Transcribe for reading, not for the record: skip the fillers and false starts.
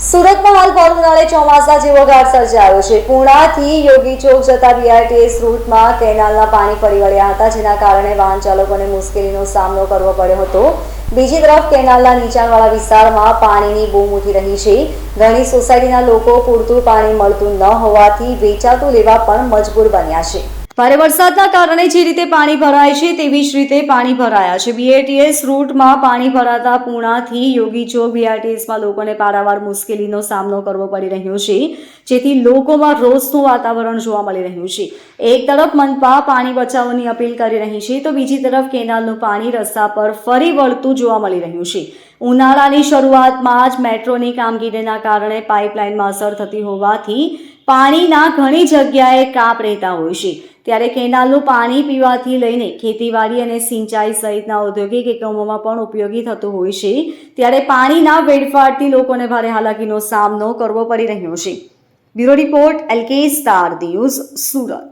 સુરતમાં હાલ ભર ઉનાળે ચોમાસા જેવો ઘાટ સર્જાયો છે। પૂર્ણાથી યોગી ચોક જતા બીઆરટીએસ રૂટમાં કેનાલના પાણી ફરી વળ્યા હતા, જેના કારણે વાહન ચાલકોને મુશ્કેલીનો સામનો કરવો પડ્યો હતો। બીજી તરફ કેનાલના નીચાણવાળા વિસ્તારમાં પાણીની બૂમ ઉઠી રહી છે। ઘણી સોસાયટીના લોકો પૂરતું પાણી મળતું ન હોવાથી વેચાતું લેવા પણ મજબૂર બન્યા છે। ભારે વરસાદના કારણે જે રીતે પાણી ભરાય છે તેવી જ રીતે પાણી ભરાયા છે। બીઆરટીએસ રૂટમાં પાણી ભરાતા પૂર્ણાથી યોગી ચોક બીઆરટીએસમાં લોકોને પારાવાર મુશ્કેલીનો સામનો કરવો પડી રહ્યો છે, જેથી લોકોમાં રોષનું વાતાવરણ જોવા મળી રહ્યું છે। એક તરફ મનપા પાણી બચાવવાની અપીલ કરી રહી છે, તો બીજી તરફ કેનાલનું પાણી રસ્તા પર ફરી વળતું જોવા મળી રહ્યું છે। ઉનાળાની શરૂઆતમાં જ મેટ્રોની કામગીરીના કારણે પાઇપલાઇનમાં અસર થતી હોવાથી પાણીના ઘણી જગ્યાએ કાપ રહેતા હોય છે, ત્યારે કેનાલનું પાણી પીવાથી લઈને ખેતીવાડી અને સિંચાઈ સહિતના ઔદ્યોગિક એકમોમાં પણ ઉપયોગી થતું હોય છે। ત્યારે પાણીના વેડફાટથી લોકોને ભારે હાલાકીનો સામનો કરવો પડી રહ્યો છે। Bureau report LK star news, Surat.